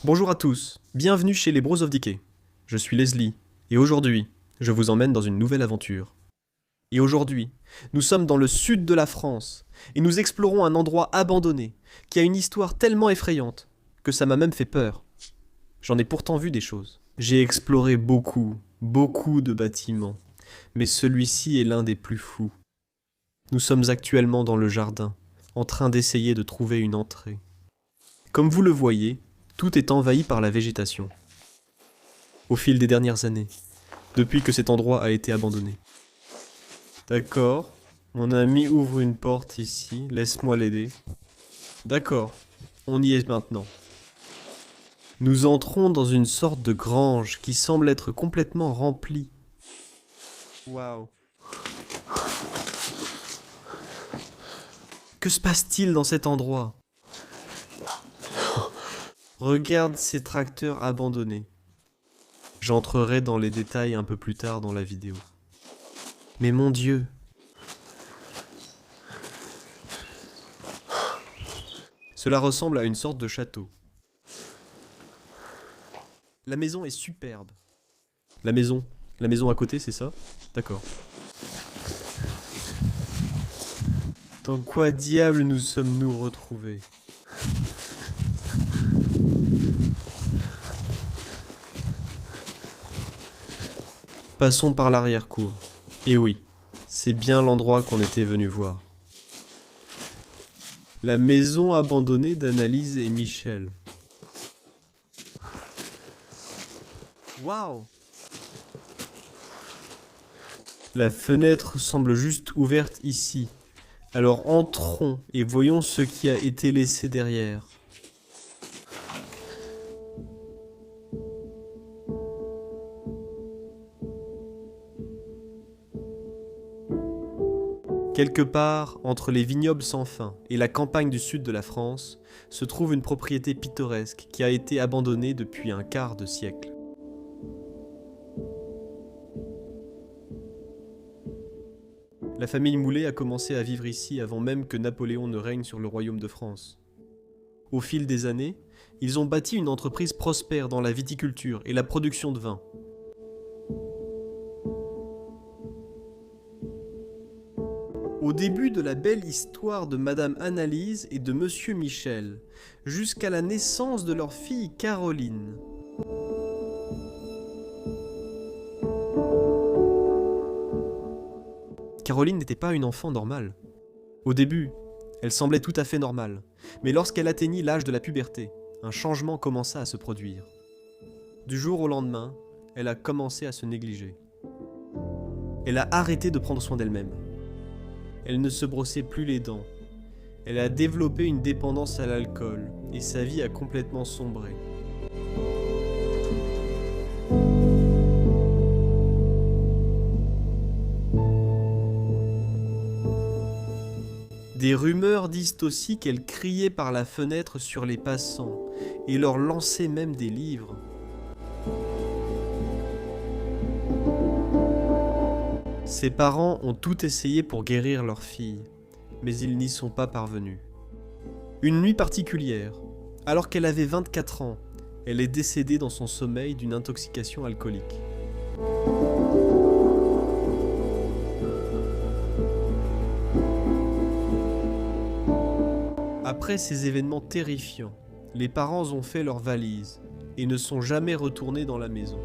Bonjour à tous, bienvenue chez les Bros of Decay. Je suis Leslie, et aujourd'hui, je vous emmène dans une nouvelle aventure. Et aujourd'hui, nous sommes dans le sud de la France, et nous explorons un endroit abandonné, qui a une histoire tellement effrayante, que ça m'a même fait peur. J'en ai pourtant vu des choses. J'ai exploré beaucoup de bâtiments, mais celui-ci est l'un des plus fous. Nous sommes actuellement dans le jardin, en train d'essayer de trouver une entrée. Comme vous le voyez, tout est envahi par la végétation. Au fil des dernières années, depuis que cet endroit a été abandonné. D'accord, mon ami ouvre une porte ici, laisse-moi l'aider. D'accord, on y est maintenant. Nous entrons dans une sorte de grange qui semble être complètement remplie. Waouh. Que se passe-t-il dans cet endroit ? Regarde ces tracteurs abandonnés. J'entrerai dans les détails un peu plus tard dans la vidéo. Mais mon Dieu! Cela ressemble à une sorte de château. La maison est superbe. La maison à côté, c'est ça? D'accord. Dans quoi diable nous sommes-nous retrouvés? Passons par l'arrière-cour. Et oui, c'est bien l'endroit qu'on était venu voir. La maison abandonnée d'Annalise et Michel. Waouh! La fenêtre semble juste ouverte ici. Alors entrons et voyons ce qui a été laissé derrière. Quelque part, entre les vignobles sans fin et la campagne du sud de la France, se trouve une propriété pittoresque qui a été abandonnée depuis un quart de siècle. La famille Moulet a commencé à vivre ici avant même que Napoléon ne règne sur le royaume de France. Au fil des années, ils ont bâti une entreprise prospère dans la viticulture et la production de vin. Au début de la belle histoire de Madame Annalise et de Monsieur Michel, jusqu'à la naissance de leur fille Caroline. Caroline n'était pas une enfant normale. Au début, elle semblait tout à fait normale, mais lorsqu'elle atteignit l'âge de la puberté, un changement commença à se produire. Du jour au lendemain, elle a commencé à se négliger. Elle a arrêté de prendre soin d'elle-même. Elle ne se brossait plus les dents. Elle a développé une dépendance à l'alcool et sa vie a complètement sombré. Des rumeurs disent aussi qu'elle criait par la fenêtre sur les passants et leur lançait même des livres. Ses parents ont tout essayé pour guérir leur fille, mais ils n'y sont pas parvenus. Une nuit particulière, alors qu'elle avait 24 ans, elle est décédée dans son sommeil d'une intoxication alcoolique. Après ces événements terrifiants, les parents ont fait leurs valises et ne sont jamais retournés dans la maison.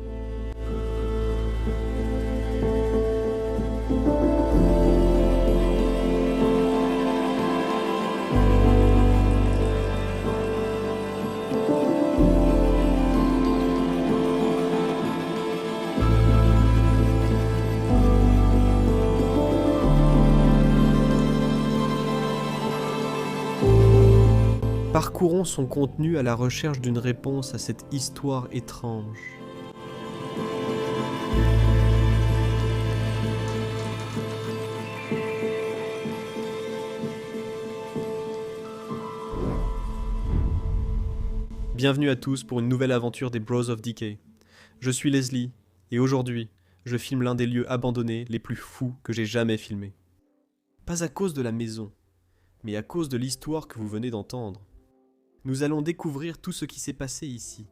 Parcourons son contenu à la recherche d'une réponse à cette histoire étrange. Bienvenue à tous pour une nouvelle aventure des Bros of Decay. Je suis Leslie, et aujourd'hui, je filme l'un des lieux abandonnés les plus fous que j'ai jamais filmés. Pas à cause de la maison, mais à cause de l'histoire que vous venez d'entendre. Nous allons découvrir tout ce qui s'est passé ici.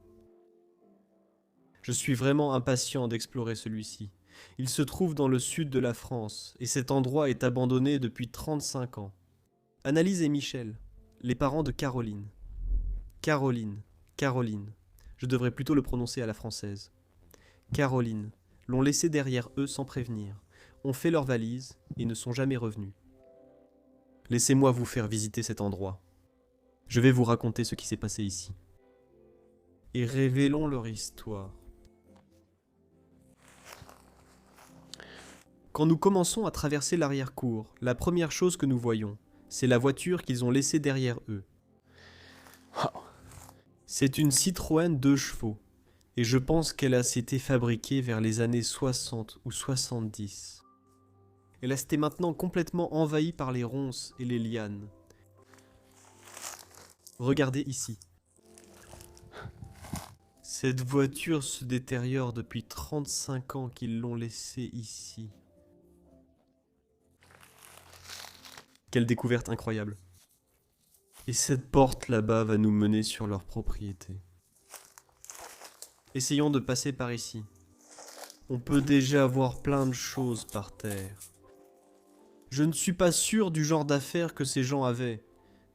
Je suis vraiment impatient d'explorer celui-ci. Il se trouve dans le sud de la France, et cet endroit est abandonné depuis 35 ans. Annalise et Michel, les parents de Caroline. Caroline. Je devrais plutôt le prononcer à la française. Caroline, l'ont laissé derrière eux sans prévenir, ont fait leurs valises et ne sont jamais revenus. Laissez-moi vous faire visiter cet endroit. Je vais vous raconter ce qui s'est passé ici. Et révélons leur histoire. Quand nous commençons à traverser l'arrière-cour, la première chose que nous voyons, c'est la voiture qu'ils ont laissée derrière eux. C'est une Citroën 2 chevaux, et je pense qu'elle a été fabriquée vers les années 60 ou 70. Elle a été maintenant complètement envahie par les ronces et les lianes. Regardez ici. Cette voiture se détériore depuis 35 ans qu'ils l'ont laissée ici. Quelle découverte incroyable. Et cette porte là-bas va nous mener sur leur propriété. Essayons de passer par ici. On peut déjà voir plein de choses par terre. Je ne suis pas sûr du genre d'affaires que ces gens avaient,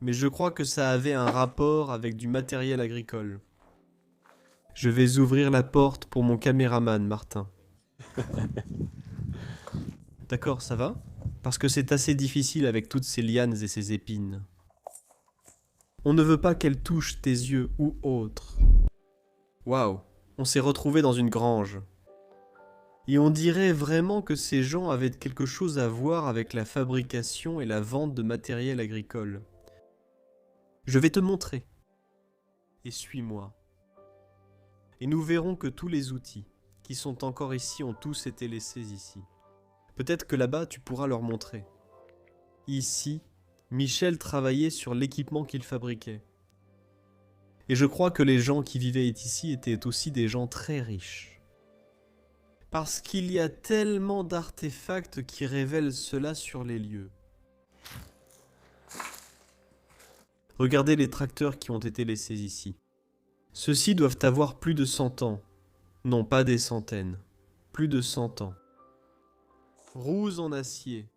mais je crois que ça avait un rapport avec du matériel agricole. Je vais ouvrir la porte pour mon caméraman, Martin. D'accord, ça va ? Parce que c'est assez difficile avec toutes ces lianes et ces épines. On ne veut pas qu'elles touchent tes yeux ou autres. Waouh, on s'est retrouvés dans une grange. Et on dirait vraiment que ces gens avaient quelque chose à voir avec la fabrication et la vente de matériel agricole. Je vais te montrer. Et suis-moi. Et nous verrons que tous les outils qui sont encore ici ont tous été laissés ici. Peut-être que là-bas tu pourras leur montrer. Ici, Michel travaillait sur l'équipement qu'il fabriquait. Et je crois que les gens qui vivaient ici étaient aussi des gens très riches. Parce qu'il y a tellement d'artefacts qui révèlent cela sur les lieux. Regardez les tracteurs qui ont été laissés ici. Ceux-ci doivent avoir plus de 100 ans. Non, pas des centaines. Plus de 100 ans. Roues en acier.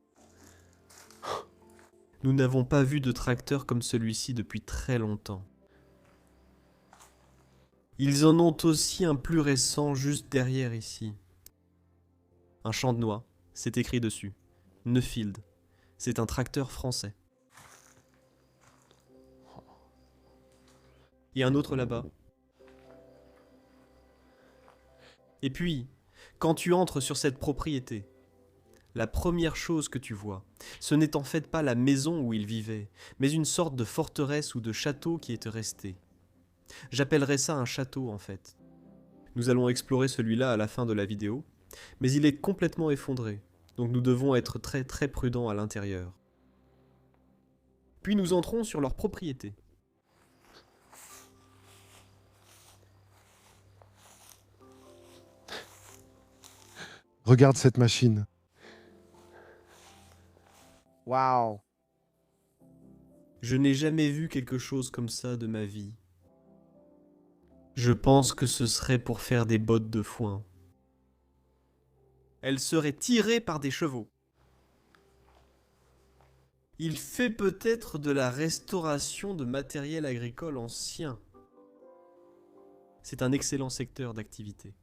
Nous n'avons pas vu de tracteur comme celui-ci depuis très longtemps. Ils en ont aussi un plus récent juste derrière ici. Un champ de noix, c'est écrit dessus. Neuffield, c'est un tracteur français. Et un autre là-bas. Et puis, quand tu entres sur cette propriété, la première chose que tu vois, ce n'est en fait pas la maison où ils vivaient, mais une sorte de forteresse ou de château qui était resté. J'appellerais ça un château en fait. Nous allons explorer celui-là à la fin de la vidéo, mais il est complètement effondré, donc nous devons être très très prudents à l'intérieur. Puis nous entrons sur leur propriété. Regarde cette machine. Wow. Je n'ai jamais vu quelque chose comme ça de ma vie. Je pense que ce serait pour faire des bottes de foin. Elle serait tirée par des chevaux. Il fait peut-être de la restauration de matériel agricole ancien. C'est un excellent secteur d'activité.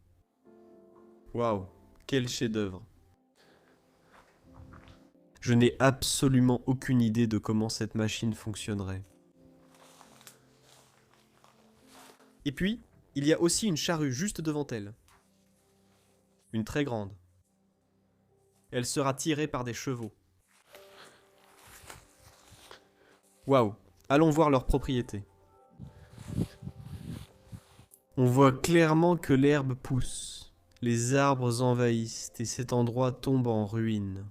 Waouh, quel chef-d'œuvre. Je n'ai absolument aucune idée de comment cette machine fonctionnerait. Et puis, il y a aussi une charrue juste devant elle. Une très grande. Elle sera tirée par des chevaux. Waouh, allons voir leur propriété. On voit clairement que l'herbe pousse, les arbres envahissent et cet endroit tombe en ruine.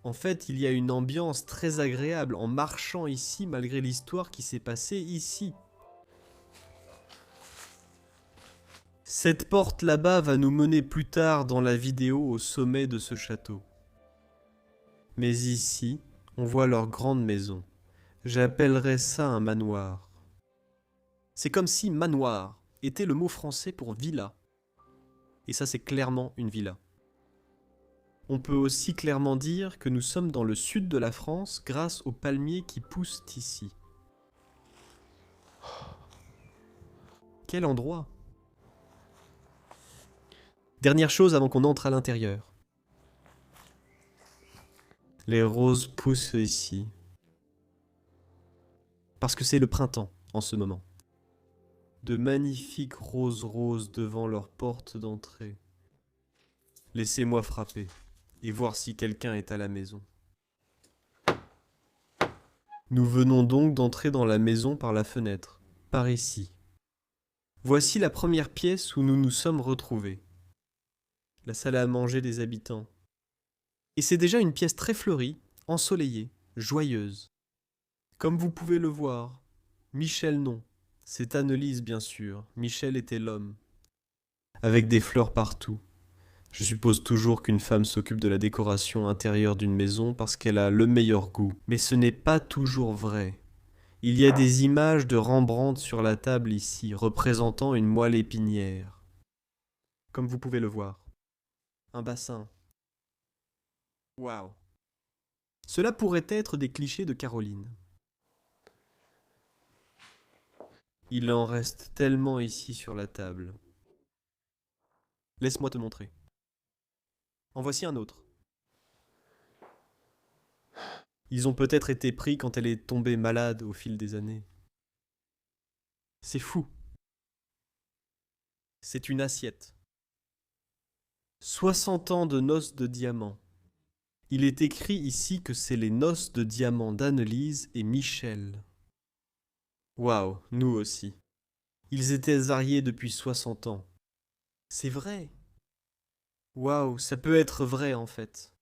En fait, il y a une ambiance très agréable en marchant ici malgré l'histoire qui s'est passée ici. Cette porte là-bas va nous mener plus tard dans la vidéo au sommet de ce château. Mais ici, on voit leur grande maison. J'appellerais ça un manoir. C'est comme si manoir était le mot français pour villa. Et ça, c'est clairement une villa. On peut aussi clairement dire que nous sommes dans le sud de la France grâce aux palmiers qui poussent ici. Quel endroit! Dernière chose avant qu'on entre à l'intérieur. Les roses poussent ici. Parce que c'est le printemps en ce moment. De magnifiques roses devant leur porte d'entrée. Laissez-moi frapper et voir si quelqu'un est à la maison. Nous venons donc d'entrer dans la maison par la fenêtre, par ici. Voici la première pièce où nous nous sommes retrouvés. La salle à manger des habitants. Et c'est déjà une pièce très fleurie, ensoleillée, joyeuse. Comme vous pouvez le voir, Michel non. C'est Annelise bien sûr, Michel était l'homme. Avec des fleurs partout. Je suppose toujours qu'une femme s'occupe de la décoration intérieure d'une maison parce qu'elle a le meilleur goût. Mais ce n'est pas toujours vrai. Il y a des images de Rembrandt sur la table ici, représentant une moelle épinière. Comme vous pouvez le voir. Un bassin. Waouh. Cela pourrait être des clichés de Caroline. Il en reste tellement ici sur la table. Laisse-moi te montrer. En voici un autre. Ils ont peut-être été pris quand elle est tombée malade au fil des années. C'est fou. C'est une assiette. 60 ans de noces de diamants. Il est écrit ici que c'est les noces de diamants d'Annelise et Michel. Waouh, nous aussi. Ils étaient mariés depuis 60 ans. C'est vrai. Waouh, ça peut être vrai en fait.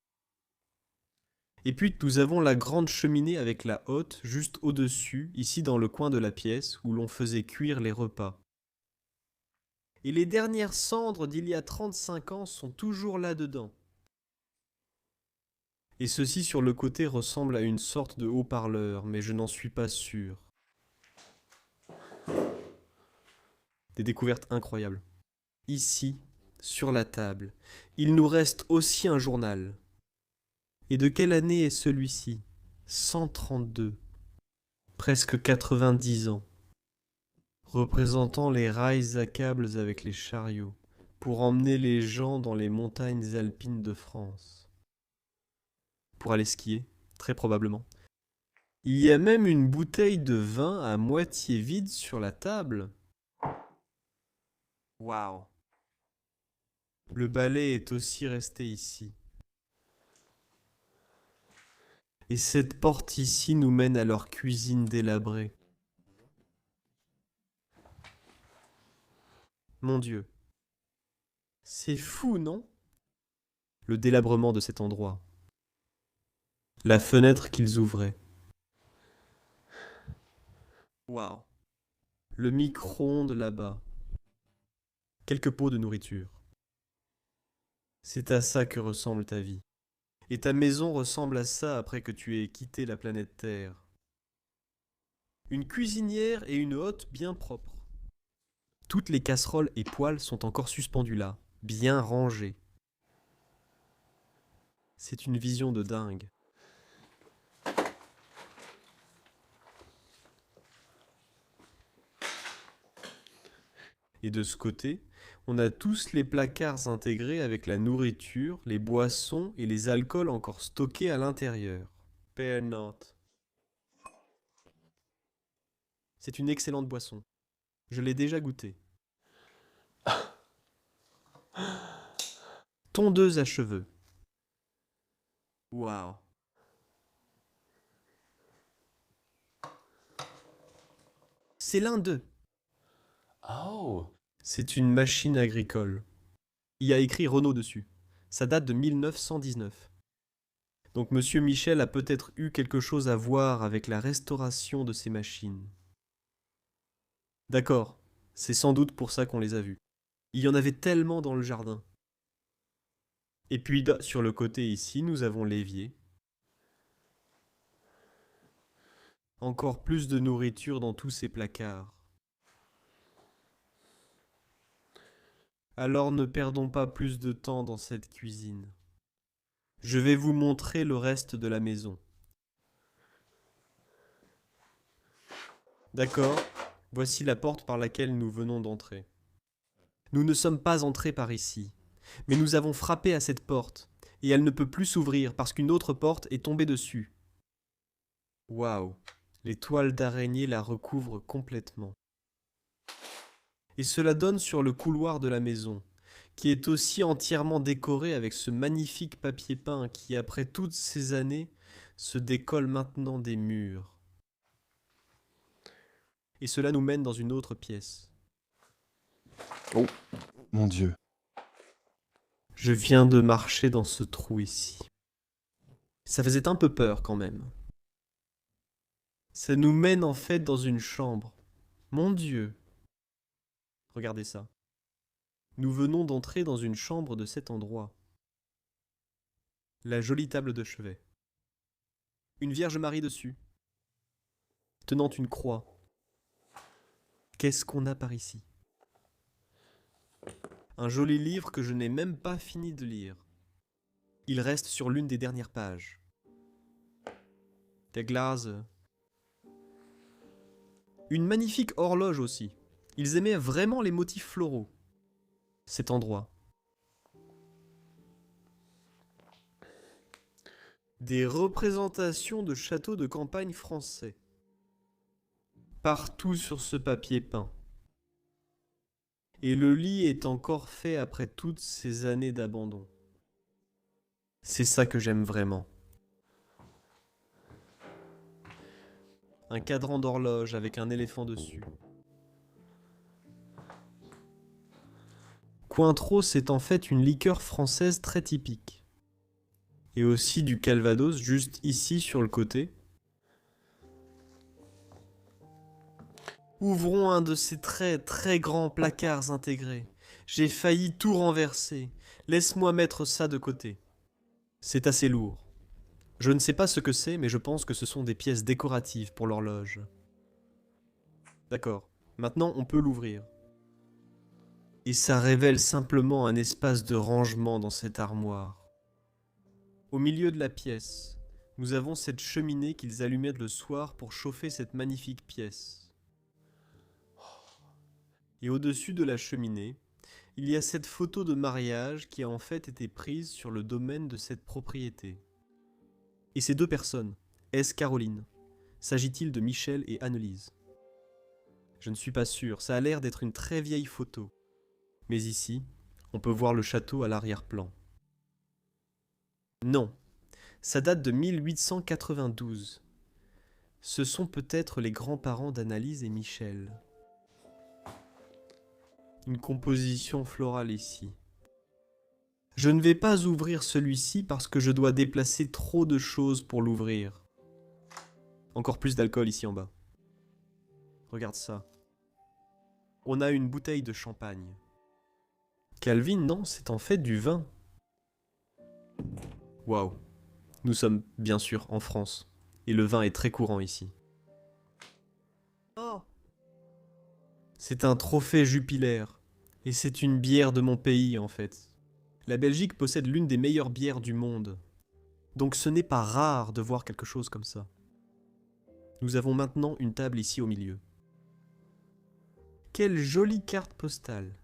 Et puis nous avons la grande cheminée avec la hotte juste au-dessus, ici dans le coin de la pièce, où l'on faisait cuire les repas. Et les dernières cendres d'il y a 35 ans sont toujours là-dedans. Et ceci sur le côté ressemble à une sorte de haut-parleur, mais je n'en suis pas sûr. Des découvertes incroyables. Ici, sur la table, il nous reste aussi un journal. Et de quelle année est celui-ci? 132. Presque 90 ans. Représentant les rails à câbles avec les chariots, pour emmener les gens dans les montagnes alpines de France. Pour aller skier, très probablement. Il y a même une bouteille de vin à moitié vide sur la table. Waouh. Le balai est aussi resté ici. Et cette porte ici nous mène à leur cuisine délabrée. Mon Dieu. C'est fou, non? Le délabrement de cet endroit. La fenêtre qu'ils ouvraient. Waouh. Le micro-ondes là-bas. Quelques pots de nourriture. C'est à ça que ressemble ta vie. Et ta maison ressemble à ça après que tu aies quitté la planète Terre. Une cuisinière et une hotte bien propres. Toutes les casseroles et poêles sont encore suspendues là, bien rangées. C'est une vision de dingue. Et de ce côté, on a tous les placards intégrés avec la nourriture, les boissons et les alcools encore stockés à l'intérieur. Père Nantes. C'est une excellente boisson. Je l'ai déjà goûtée. Tondeuse à cheveux. Waouh. C'est l'un d'eux. Oh. C'est une machine agricole. Il y a écrit Renault dessus. Ça date de 1919. Donc Monsieur Michel a peut-être eu quelque chose à voir avec la restauration de ces machines. D'accord, c'est sans doute pour ça qu'on les a vus. Il y en avait tellement dans le jardin. Et puis sur le côté ici, nous avons l'évier. Encore plus de nourriture dans tous ces placards. Alors ne perdons pas plus de temps dans cette cuisine. Je vais vous montrer le reste de la maison. D'accord, voici la porte par laquelle nous venons d'entrer. Nous ne sommes pas entrés par ici, mais nous avons frappé à cette porte, et elle ne peut plus s'ouvrir parce qu'une autre porte est tombée dessus. Waouh, les toiles d'araignée la recouvrent complètement. Et cela donne sur le couloir de la maison, qui est aussi entièrement décoré avec ce magnifique papier peint qui, après toutes ces années, se décolle maintenant des murs. Et cela nous mène dans une autre pièce. Oh, mon Dieu. Je viens de marcher dans ce trou ici. Ça faisait un peu peur quand même. Ça nous mène en fait dans une chambre. Mon Dieu! Regardez ça. Nous venons d'entrer dans une chambre de cet endroit. La jolie table de chevet. Une Vierge Marie dessus, tenant une croix. Qu'est-ce qu'on a par ici? Un joli livre que je n'ai même pas fini de lire. Il reste sur l'une des dernières pages. Des glaces. Une magnifique horloge aussi. Ils aimaient vraiment les motifs floraux. Cet endroit. Des représentations de châteaux de campagne français. Partout sur ce papier peint. Et le lit est encore fait après toutes ces années d'abandon. C'est ça que j'aime vraiment. Un cadran d'horloge avec un éléphant dessus. Cointreau, c'est en fait une liqueur française très typique. Et aussi du Calvados juste ici sur le côté. Ouvrons un de ces très très grands placards intégrés. J'ai failli tout renverser. Laisse-moi mettre ça de côté. C'est assez lourd. Je ne sais pas ce que c'est, mais je pense que ce sont des pièces décoratives pour l'horloge. D'accord. Maintenant, on peut l'ouvrir. Et ça révèle simplement un espace de rangement dans cette armoire. Au milieu de la pièce, nous avons cette cheminée qu'ils allumaient le soir pour chauffer cette magnifique pièce. Et au-dessus de la cheminée, il y a cette photo de mariage qui a en fait été prise sur le domaine de cette propriété. Et ces deux personnes, est-ce Caroline? S'agit-il de Michel et Annelise? Je ne suis pas sûr, ça a l'air d'être une très vieille photo. Mais ici, on peut voir le château à l'arrière-plan. Non, ça date de 1892. Ce sont peut-être les grands-parents d'Annelise et Michel. Une composition florale ici. Je ne vais pas ouvrir celui-ci parce que je dois déplacer trop de choses pour l'ouvrir. Encore plus d'alcool ici en bas. Regarde ça. On a une bouteille de champagne. Calvin, non, c'est en fait du vin. Waouh. Nous sommes bien sûr en France. Et le vin est très courant ici. Oh. C'est un trophée Jupiler. Et c'est une bière de mon pays en fait. La Belgique possède l'une des meilleures bières du monde. Donc ce n'est pas rare de voir quelque chose comme ça. Nous avons maintenant une table ici au milieu. Quelle jolie carte postale.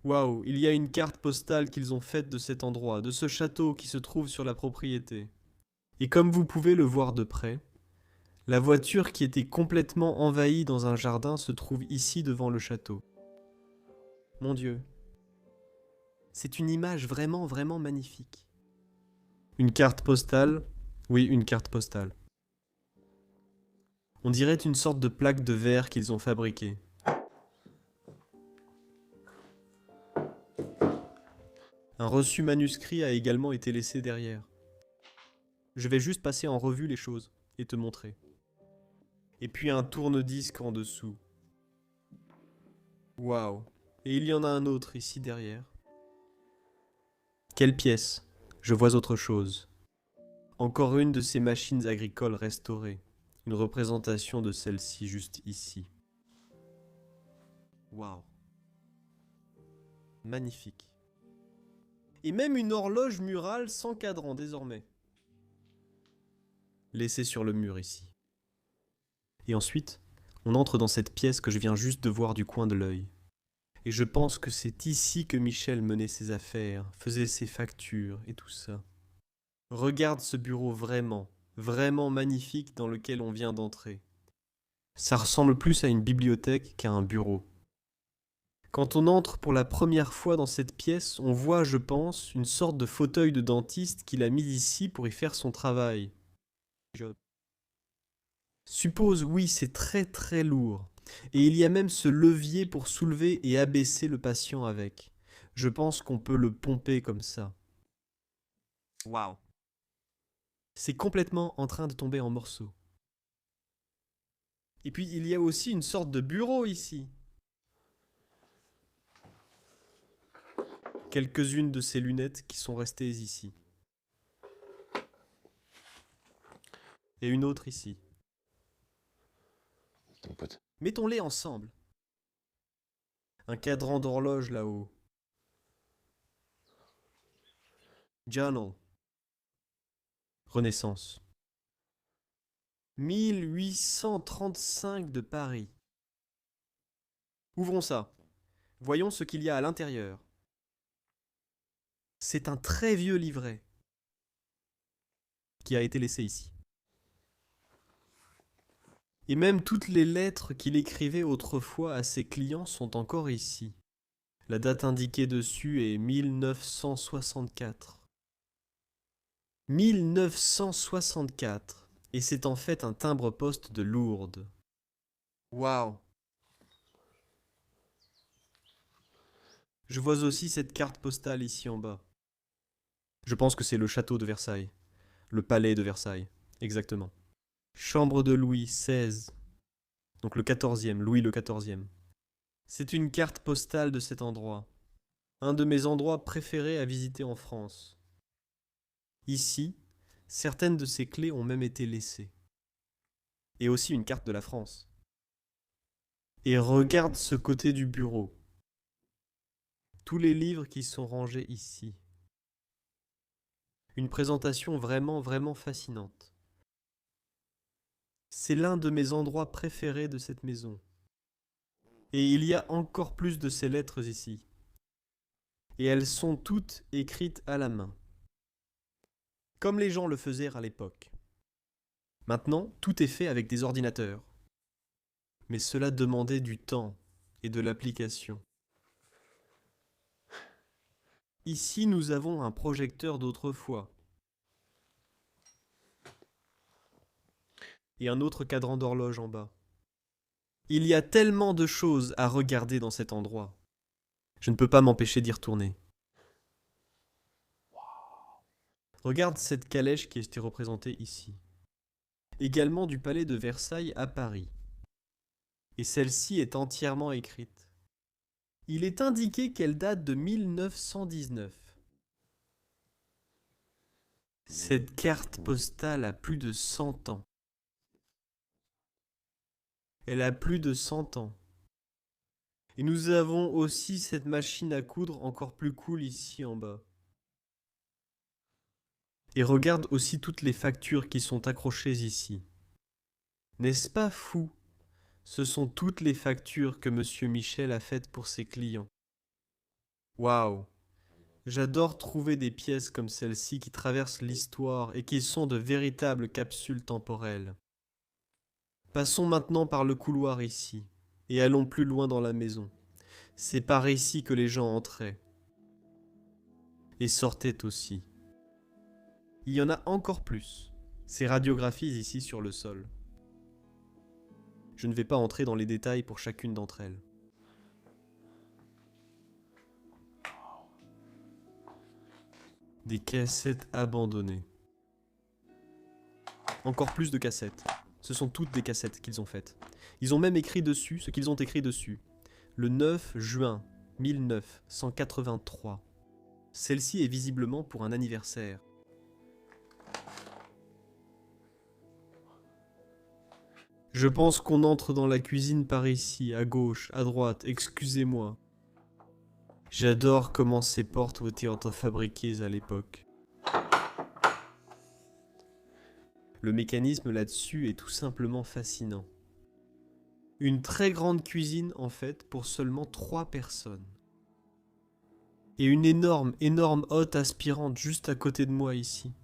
Waouh, il y a une carte postale qu'ils ont faite de cet endroit, de ce château qui se trouve sur la propriété. Et comme vous pouvez le voir de près, la voiture qui était complètement envahie dans un jardin se trouve ici devant le château. Mon Dieu. C'est une image vraiment, vraiment magnifique. Une carte postale? Oui, une carte postale. On dirait une sorte de plaque de verre qu'ils ont fabriquée. Un reçu manuscrit a également été laissé derrière. Je vais juste passer en revue les choses et te montrer. Et puis un tourne-disque en dessous. Waouh. Et il y en a un autre ici derrière. Quelle pièce? Je vois autre chose. Encore une de ces machines agricoles restaurées. Une représentation de celle-ci juste ici. Waouh. Magnifique. Et même une horloge murale sans cadran désormais. Laissée sur le mur ici. Et ensuite, on entre dans cette pièce que je viens juste de voir du coin de l'œil. Et je pense que c'est ici que Michel menait ses affaires, faisait ses factures et tout ça. Regarde ce bureau vraiment, vraiment magnifique dans lequel on vient d'entrer. Ça ressemble plus à une bibliothèque qu'à un bureau. Quand on entre pour la première fois dans cette pièce, on voit, je pense, une sorte de fauteuil de dentiste qu'il a mis ici pour y faire son travail. Suppose, oui, c'est très très lourd. Et il y a même ce levier pour soulever et abaisser le patient avec. Je pense qu'on peut le pomper comme ça. Waouh. C'est complètement en train de tomber en morceaux. Et puis il y a aussi une sorte de bureau ici. Quelques-unes de ces lunettes qui sont restées ici. Et une autre ici. Ton pote. Mettons-les ensemble. Un cadran d'horloge là-haut. Journal. Renaissance. 1835 de Paris. Ouvrons ça. Voyons ce qu'il y a à l'intérieur. C'est un très vieux livret qui a été laissé ici. Et même toutes les lettres qu'il écrivait autrefois à ses clients sont encore ici. La date indiquée dessus est 1964. 1964. Et c'est en fait un timbre-poste de Lourdes. Waouh! Je vois aussi cette carte postale ici en bas. Je pense que c'est le château de Versailles. Le palais de Versailles. Exactement. Chambre de Louis XVI. Donc le 14e, Louis le 14e. C'est une carte postale de cet endroit. Un de mes endroits préférés à visiter en France. Ici, certaines de ces clés ont même été laissées. Et aussi une carte de la France. Et regarde ce côté du bureau. Tous les livres qui sont rangés ici. Une présentation vraiment, vraiment fascinante. C'est l'un de mes endroits préférés de cette maison. Et il y a encore plus de ces lettres ici. Et elles sont toutes écrites à la main. Comme les gens le faisaient à l'époque. Maintenant, tout est fait avec des ordinateurs. Mais cela demandait du temps et de l'application. Ici, nous avons un projecteur d'autrefois. Et un autre cadran d'horloge en bas. Il y a tellement de choses à regarder dans cet endroit. Je ne peux pas m'empêcher d'y retourner. Regarde cette calèche qui était représentée ici. Également du palais de Versailles à Paris. Et celle-ci est entièrement écrite. Il est indiqué qu'elle date de 1919. Cette carte postale a plus de 100 ans. Elle a plus de 100 ans. Et nous avons aussi cette machine à coudre encore plus cool ici en bas. Et regarde aussi toutes les factures qui sont accrochées ici. N'est-ce pas fou? Ce sont toutes les factures que Monsieur Michel a faites pour ses clients. Waouh! J'adore trouver des pièces comme celle-ci qui traversent l'histoire et qui sont de véritables capsules temporelles. Passons maintenant par le couloir ici, et allons plus loin dans la maison. C'est par ici que les gens entraient. Et sortaient aussi. Il y en a encore plus. Ces radiographies ici sur le sol. Je ne vais pas entrer dans les détails pour chacune d'entre elles. Des cassettes abandonnées. Encore plus de cassettes. Ce sont toutes des cassettes qu'ils ont faites. Ils ont même écrit dessus ce qu'ils ont écrit dessus. Le 9 juin 1983. Celle-ci est visiblement pour un anniversaire. Je pense qu'on entre dans la cuisine par ici, à gauche, à droite, excusez-moi. J'adore comment ces portes ont été fabriquées à l'époque. Le mécanisme là-dessus est tout simplement fascinant. Une très grande cuisine en fait pour seulement 3 personnes. Et une énorme hotte aspirante juste à côté de moi ici.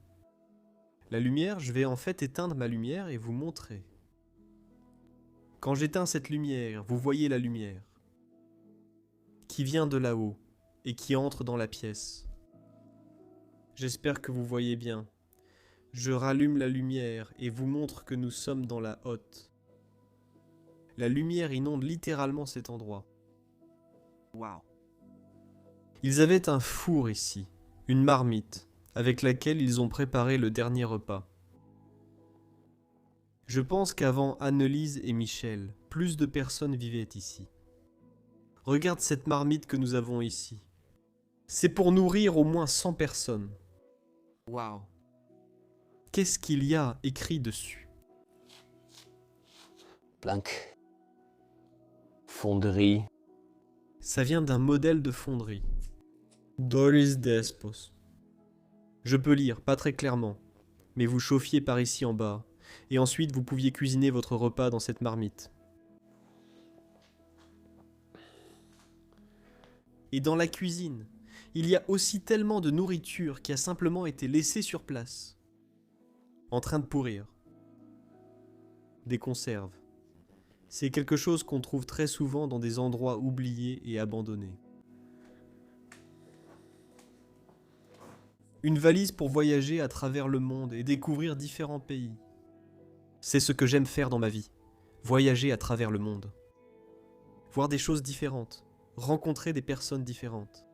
La lumière, je vais en fait éteindre ma lumière et vous montrer. Quand j'éteins cette lumière, vous voyez la lumière qui vient de là-haut et qui entre dans la pièce. J'espère que vous voyez bien. Je rallume la lumière et vous montre que nous sommes dans la hotte. La lumière inonde littéralement cet endroit. Waouh. Ils avaient un four ici, une marmite, avec laquelle ils ont préparé le dernier repas. Je pense qu'avant Annelise et Michel, plus de personnes vivaient ici. Regarde cette marmite que nous avons ici. C'est pour nourrir au moins 100 personnes. Waouh. Qu'est-ce qu'il y a écrit dessus? Plank. Fonderie. Ça vient d'un modèle de fonderie. Doris Despos. Je peux lire, pas très clairement, mais vous chauffiez par ici en bas, et ensuite vous pouviez cuisiner votre repas dans cette marmite. Et dans la cuisine, il y a aussi tellement de nourriture qui a simplement été laissée sur place, en train de pourrir. Des conserves. C'est quelque chose qu'on trouve très souvent dans des endroits oubliés et abandonnés. Une valise pour voyager à travers le monde et découvrir différents pays. C'est ce que j'aime faire dans ma vie. Voyager à travers le monde. Voir des choses différentes. Rencontrer des personnes différentes.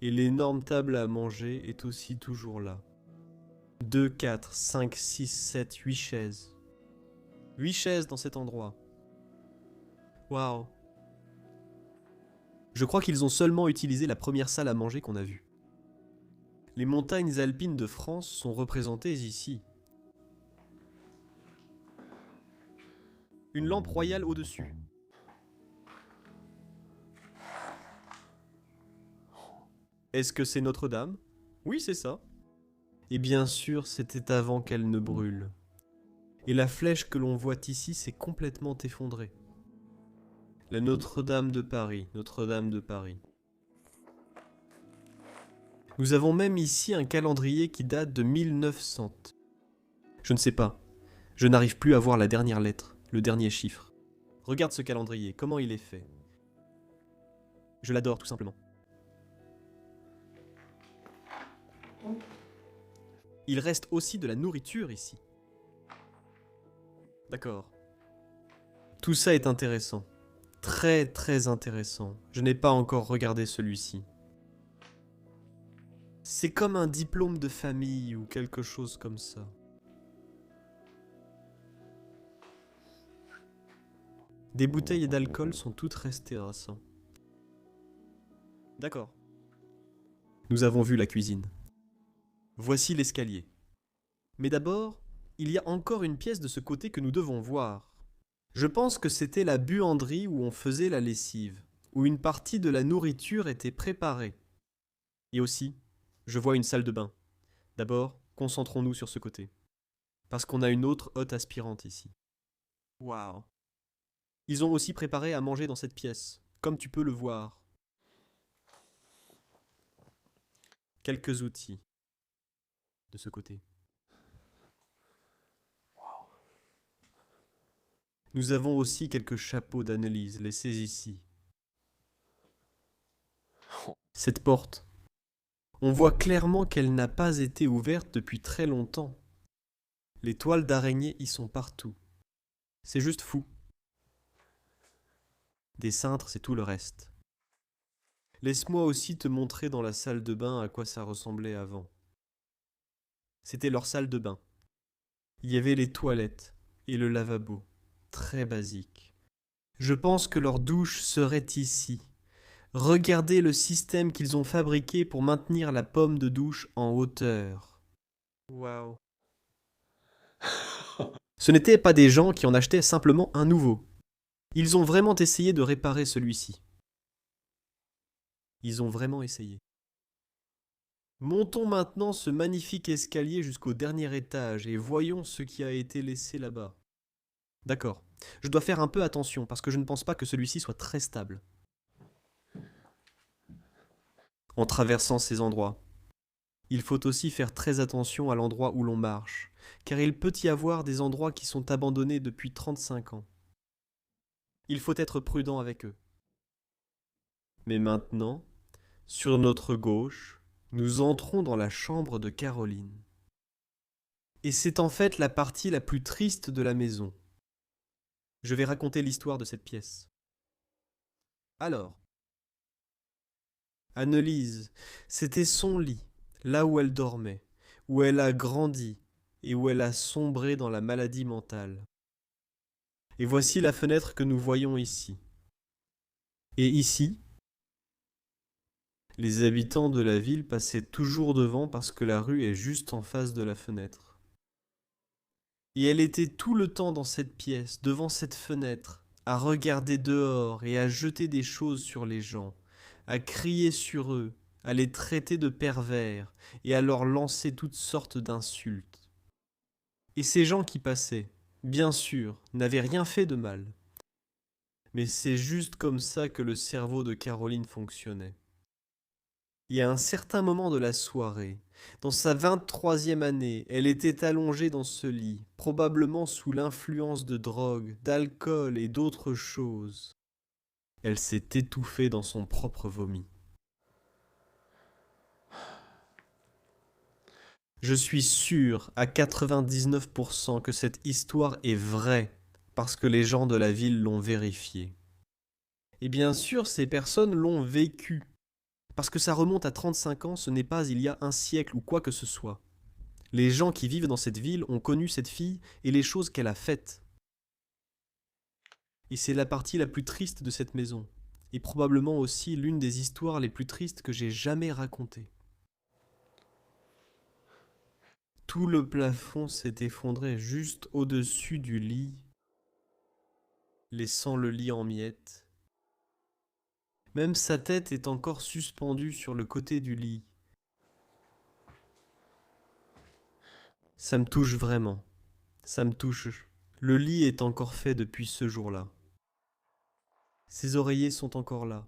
Et l'énorme table à manger est aussi toujours là. 2, 4, 5, 6, 7, 8 chaises. 8 chaises dans cet endroit. Waouh. Je crois qu'ils ont seulement utilisé la première salle à manger qu'on a vue. Les montagnes alpines de France sont représentées ici. Une lampe royale au-dessus. Est-ce que c'est Notre-Dame? Oui, c'est ça. Et bien sûr, c'était avant qu'elle ne brûle. Et la flèche que l'on voit ici s'est complètement effondrée. La Notre-Dame de Paris, Notre-Dame de Paris. Nous avons même ici un calendrier qui date de 1900. Je ne sais pas. Je n'arrive plus à voir la dernière lettre, le dernier chiffre. Regarde ce calendrier, comment il est fait. Je l'adore tout simplement. Il reste aussi de la nourriture ici. D'accord. Tout ça est intéressant. Très très intéressant. Je n'ai pas encore regardé celui-ci. C'est comme un diplôme de famille ou quelque chose comme ça. Des bouteilles d'alcool sont toutes restées récentes. D'accord. Nous avons vu la cuisine. Voici l'escalier. Mais d'abord, il y a encore une pièce de ce côté que nous devons voir. Je pense que c'était la buanderie où on faisait la lessive, où une partie de la nourriture était préparée. Et aussi, je vois une salle de bain. D'abord, concentrons-nous sur ce côté. Parce qu'on a une autre hotte aspirante ici. Waouh. Ils ont aussi préparé à manger dans cette pièce, comme tu peux le voir. Quelques outils. De ce côté. Nous avons aussi quelques chapeaux d'Annelise laissés ici. Cette porte, on voit clairement qu'elle n'a pas été ouverte depuis très longtemps. Les toiles d'araignée y sont partout. C'est juste fou. Des cintres, c'est tout le reste. Laisse-moi aussi te montrer dans la salle de bain à quoi ça ressemblait avant. C'était leur salle de bain. Il y avait les toilettes et le lavabo. Très basique. Je pense que leur douche serait ici. Regardez le système qu'ils ont fabriqué pour maintenir la pomme de douche en hauteur. Waouh. Ce n'étaient pas des gens qui en achetaient simplement un nouveau. Ils ont vraiment essayé de réparer celui-ci. Ils ont vraiment essayé. Montons maintenant ce magnifique escalier jusqu'au dernier étage et voyons ce qui a été laissé là-bas. D'accord. Je dois faire un peu attention parce que je ne pense pas que celui-ci soit très stable. En traversant ces endroits, il faut aussi faire très attention à l'endroit où l'on marche, car il peut y avoir des endroits qui sont abandonnés depuis 35 ans. Il faut être prudent avec eux. Mais maintenant, sur notre gauche, nous entrons dans la chambre de Caroline. Et c'est en fait la partie la plus triste de la maison. Je vais raconter l'histoire de cette pièce. Alors, Annelise, c'était son lit, là où elle dormait, où elle a grandi et où elle a sombré dans la maladie mentale. Et voici la fenêtre que nous voyons ici. Et ici, les habitants de la ville passaient toujours devant parce que la rue est juste en face de la fenêtre. Et elle était tout le temps dans cette pièce, devant cette fenêtre, à regarder dehors et à jeter des choses sur les gens, à crier sur eux, à les traiter de pervers et à leur lancer toutes sortes d'insultes. Et ces gens qui passaient, bien sûr, n'avaient rien fait de mal. Mais c'est juste comme ça que le cerveau de Caroline fonctionnait. Et à un certain moment de la soirée, dans sa 23e année, elle était allongée dans ce lit, probablement sous l'influence de drogue, d'alcool et d'autres choses. Elle s'est étouffée dans son propre vomi. Je suis sûr à 99% que cette histoire est vraie, parce que les gens de la ville l'ont vérifiée. Et bien sûr, ces personnes l'ont vécue. Parce que ça remonte à 35 ans, ce n'est pas il y a un siècle ou quoi que ce soit. Les gens qui vivent dans cette ville ont connu cette fille et les choses qu'elle a faites. Et c'est la partie la plus triste de cette maison, et probablement aussi l'une des histoires les plus tristes que j'ai jamais racontées. Tout le plafond s'est effondré juste au-dessus du lit, laissant le lit en miettes. Même sa tête est encore suspendue sur le côté du lit. Ça me touche vraiment. Ça me touche. Le lit est encore fait depuis ce jour-là. Ses oreillers sont encore là.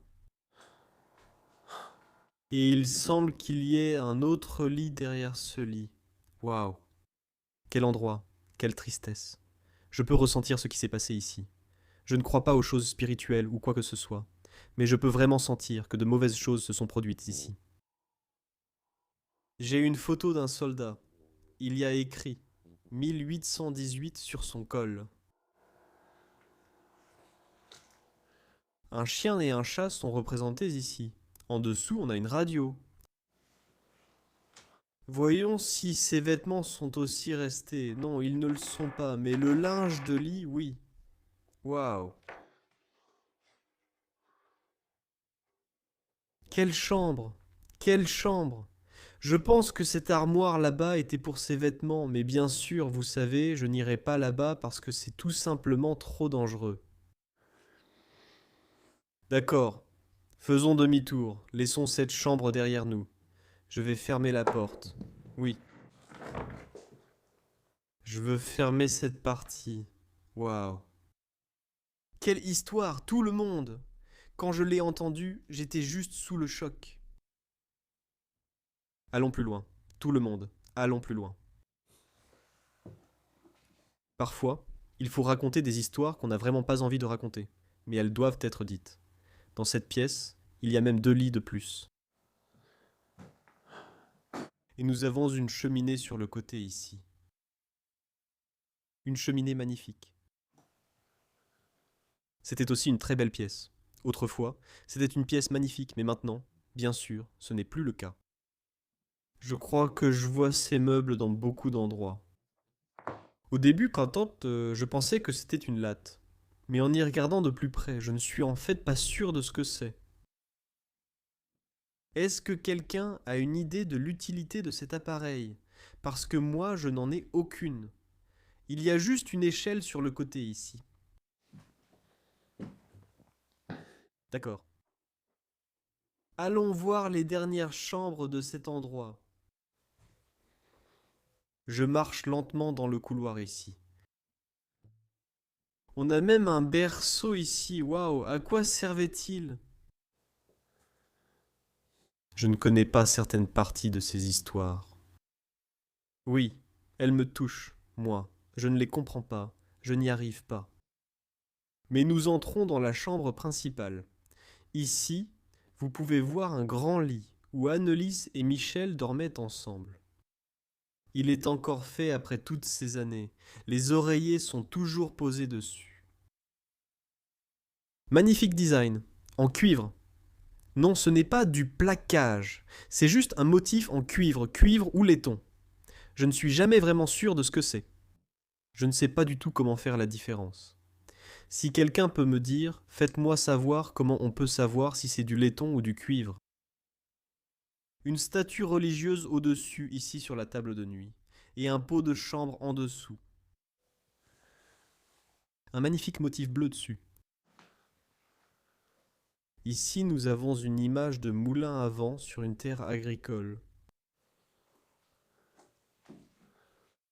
Et il semble qu'il y ait un autre lit derrière ce lit. Waouh. Quel endroit. Quelle tristesse. Je peux ressentir ce qui s'est passé ici. Je ne crois pas aux choses spirituelles ou quoi que ce soit. Mais je peux vraiment sentir que de mauvaises choses se sont produites ici. J'ai une photo d'un soldat. Il y a écrit 1818 sur son col. Un chien et un chat sont représentés ici. En dessous, on a une radio. Voyons si ces vêtements sont aussi restés. Non, ils ne le sont pas, mais le linge de lit, oui. Waouh. Quelle chambre. Quelle chambre. Je pense que cette armoire là-bas était pour ses vêtements, mais bien sûr, vous savez, je n'irai pas là-bas parce que c'est tout simplement trop dangereux. D'accord. Faisons demi-tour. Laissons cette chambre derrière nous. Je vais fermer la porte. Oui. Je veux fermer cette partie. Waouh. Quelle histoire, tout le monde. Quand je l'ai entendue, j'étais juste sous le choc. Allons plus loin. Tout le monde. Allons plus loin. Parfois, il faut raconter des histoires qu'on n'a vraiment pas envie de raconter, mais elles doivent être dites. Dans cette pièce, il y a même 2 lits de plus. Et nous avons une cheminée sur le côté ici. Une cheminée magnifique. C'était aussi une très belle pièce. Autrefois, c'était une pièce magnifique, mais maintenant, bien sûr, ce n'est plus le cas. Je crois que je vois ces meubles dans beaucoup d'endroits. Au début, je pensais que c'était une latte. Mais en y regardant de plus près, je ne suis en fait pas sûr de ce que c'est. Est-ce que quelqu'un a une idée de l'utilité de cet appareil? Parce que moi, je n'en ai aucune. Il y a juste une échelle sur le côté ici. D'accord. Allons voir les dernières chambres de cet endroit. Je marche lentement dans le couloir ici. On a même un berceau ici, waouh, à quoi servait-il? Je ne connais pas certaines parties de ces histoires. Oui, elles me touchent, moi. Je ne les comprends pas, je n'y arrive pas. Mais nous entrons dans la chambre principale. Ici, vous pouvez voir un grand lit où Annelise et Michel dormaient ensemble. Il est encore fait après toutes ces années. Les oreillers sont toujours posés dessus. Magnifique design, en cuivre. Non, ce n'est pas du plaquage, c'est juste un motif en cuivre, cuivre ou laiton. Je ne suis jamais vraiment sûr de ce que c'est. Je ne sais pas du tout comment faire la différence. Si quelqu'un peut me dire, faites-moi savoir comment on peut savoir si c'est du laiton ou du cuivre. Une statue religieuse au-dessus, ici sur la table de nuit, et un pot de chambre en dessous. Un magnifique motif bleu dessus. Ici, nous avons une image de moulin à vent sur une terre agricole.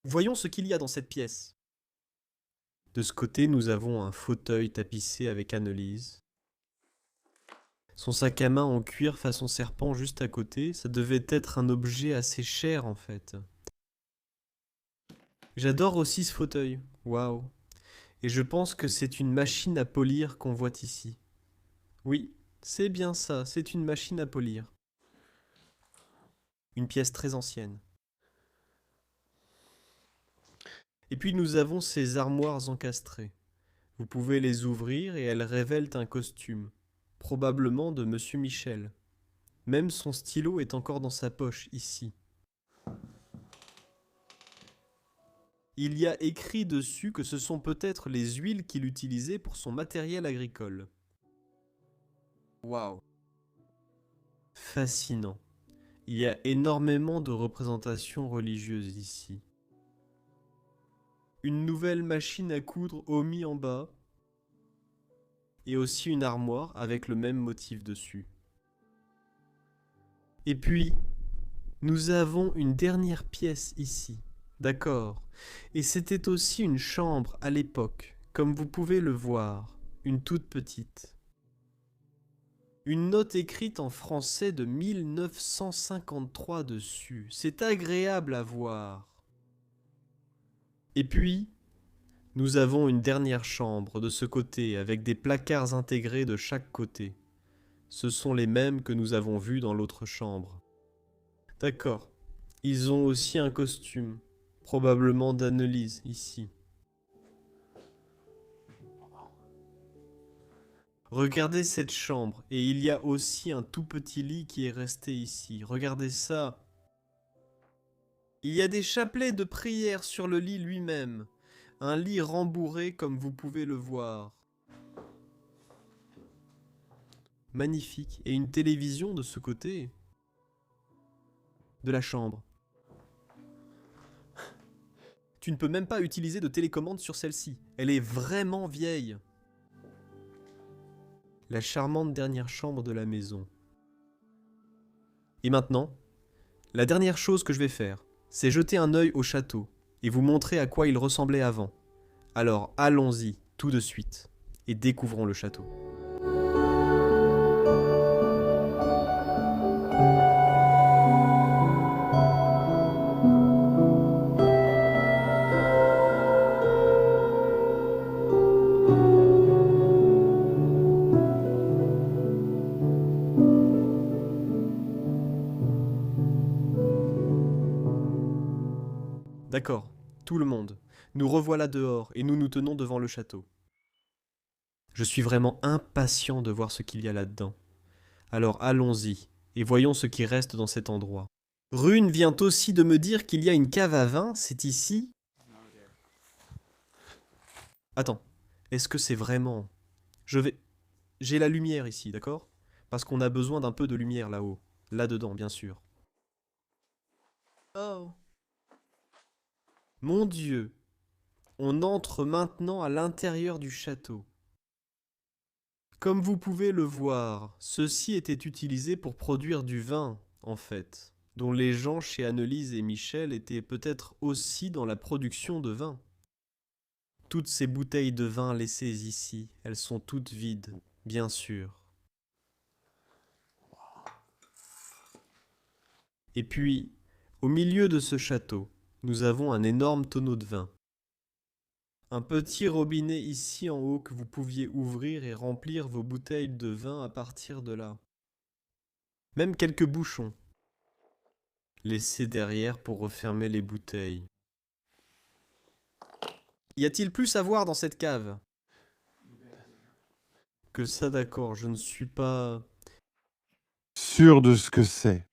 Voyons ce qu'il y a dans cette pièce. De ce côté, nous avons un fauteuil tapissé avec Annelise. Son sac à main en cuir façon serpent juste à côté, ça devait être un objet assez cher en fait. J'adore aussi ce fauteuil, waouh. Et je pense que c'est une machine à polir qu'on voit ici. Oui, c'est bien ça, c'est une machine à polir. Une pièce très ancienne. Et puis nous avons ces armoires encastrées. Vous pouvez les ouvrir et elles révèlent un costume, probablement de Monsieur Michel. Même son stylo est encore dans sa poche, ici. Il y a écrit dessus que ce sont peut-être les huiles qu'il utilisait pour son matériel agricole. Waouh! Fascinant. Il y a énormément de représentations religieuses ici. Une nouvelle machine à coudre omis en bas. Et aussi une armoire avec le même motif dessus. Et puis, nous avons une dernière pièce ici. D'accord. Et c'était aussi une chambre à l'époque, comme vous pouvez le voir, une toute petite. Une note écrite en français de 1953 dessus. C'est agréable à voir. Et puis, nous avons une dernière chambre de ce côté avec des placards intégrés de chaque côté. Ce sont les mêmes que nous avons vus dans l'autre chambre. D'accord. Ils ont aussi un costume, probablement d'Annelise, ici. Regardez cette chambre, et il y a aussi un tout petit lit qui est resté ici. Regardez ça. Il y a des chapelets de prière sur le lit lui-même. Un lit rembourré comme vous pouvez le voir. Magnifique. Et une télévision de ce côté de la chambre. Tu ne peux même pas utiliser de télécommande sur celle-ci. Elle est vraiment vieille. La charmante dernière chambre de la maison. Et maintenant, la dernière chose que je vais faire, c'est jeter un œil au château et vous montrer à quoi il ressemblait avant. Alors allons-y tout de suite et découvrons le château. D'accord, tout le monde. Nous revoilà dehors et nous nous tenons devant le château. Je suis vraiment impatient de voir ce qu'il y a là-dedans. Alors allons-y et voyons ce qui reste dans cet endroit. Rune vient aussi de me dire qu'il y a une cave à vin, c'est ici. Attends, est-ce que c'est vraiment... J'ai la lumière ici, d'accord? Parce qu'on a besoin d'un peu de lumière là-haut. Là-dedans, bien sûr. Oh. Mon Dieu. On entre maintenant à l'intérieur du château. Comme vous pouvez le voir, ceci était utilisé pour produire du vin, en fait, dont les gens chez Annelise et Michel étaient peut-être aussi dans la production de vin. Toutes ces bouteilles de vin laissées ici, elles sont toutes vides, bien sûr. Et puis, au milieu de ce château, nous avons un énorme tonneau de vin. Un petit robinet ici en haut que vous pouviez ouvrir et remplir vos bouteilles de vin à partir de là. Même quelques bouchons laissés derrière pour refermer les bouteilles. Y a-t-il plus à voir dans cette cave? Que ça, d'accord, je ne suis pas... Sûr de ce que c'est.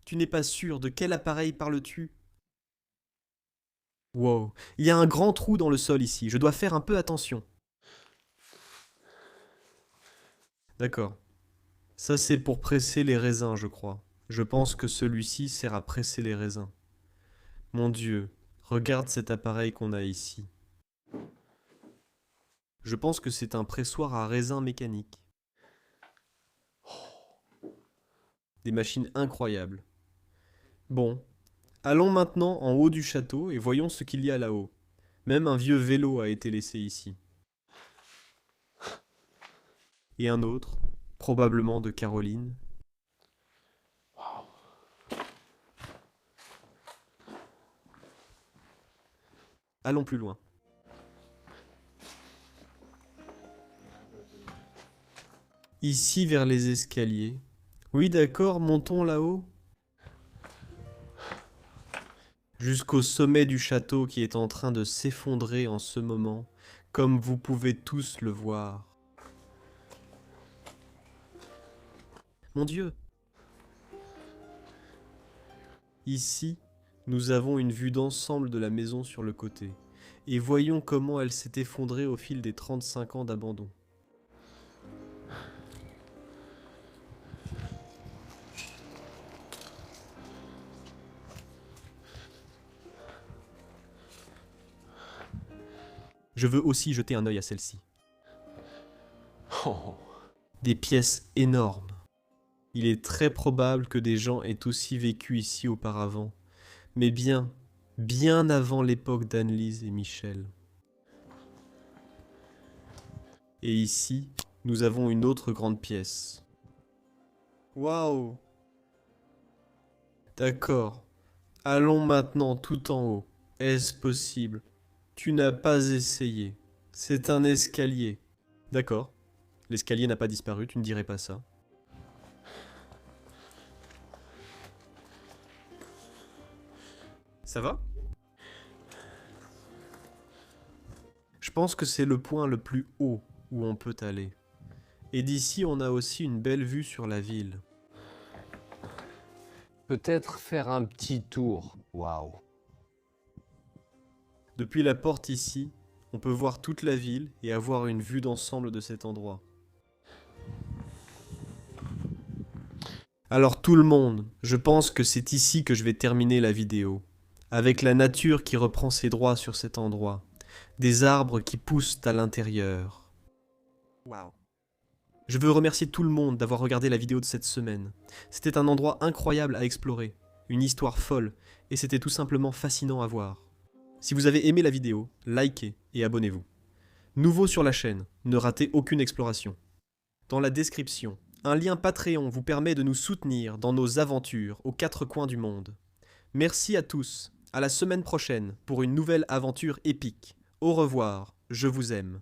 Tu n'es pas sûr, de quel appareil parles-tu? Wow, il y a un grand trou dans le sol ici, je dois faire un peu attention. D'accord. Ça c'est pour presser les raisins, je crois. Je pense que celui-ci sert à presser les raisins. Mon Dieu, regarde cet appareil qu'on a ici. Je pense que c'est un pressoir à raisins mécanique. Des machines incroyables. Bon, allons maintenant en haut du château et voyons ce qu'il y a là-haut. Même un vieux vélo a été laissé ici. Et un autre, probablement de Caroline. Allons plus loin. Ici vers les escaliers. Oui, d'accord, montons là-haut. Jusqu'au sommet du château qui est en train de s'effondrer en ce moment, comme vous pouvez tous le voir. Mon Dieu! Ici, nous avons une vue d'ensemble de la maison sur le côté, et voyons comment elle s'est effondrée au fil des 35 ans d'abandon. Je veux aussi jeter un œil à celle-ci. Oh. Des pièces énormes. Il est très probable que des gens aient aussi vécu ici auparavant, mais bien avant l'époque d'Annelise et Michel. Et ici, nous avons une autre grande pièce. Waouh! D'accord. Allons maintenant tout en haut. Est-ce possible? Tu n'as pas essayé. C'est un escalier. D'accord. L'escalier n'a pas disparu, tu ne dirais pas ça. Ça va? Je pense que c'est le point le plus haut où on peut aller. Et d'ici, on a aussi une belle vue sur la ville. Peut-être faire un petit tour. Waouh. Depuis la porte ici, on peut voir toute la ville et avoir une vue d'ensemble de cet endroit. Alors tout le monde, je pense que c'est ici que je vais terminer la vidéo. Avec la nature qui reprend ses droits sur cet endroit. Des arbres qui poussent à l'intérieur. Waouh. Je veux remercier tout le monde d'avoir regardé la vidéo de cette semaine. C'était un endroit incroyable à explorer, une histoire folle, et c'était tout simplement fascinant à voir. Si vous avez aimé la vidéo, likez et abonnez-vous. Nouveau sur la chaîne, ne ratez aucune exploration. Dans la description, un lien Patreon vous permet de nous soutenir dans nos aventures aux 4 coins du monde. Merci à tous, à la semaine prochaine pour une nouvelle aventure épique. Au revoir, je vous aime.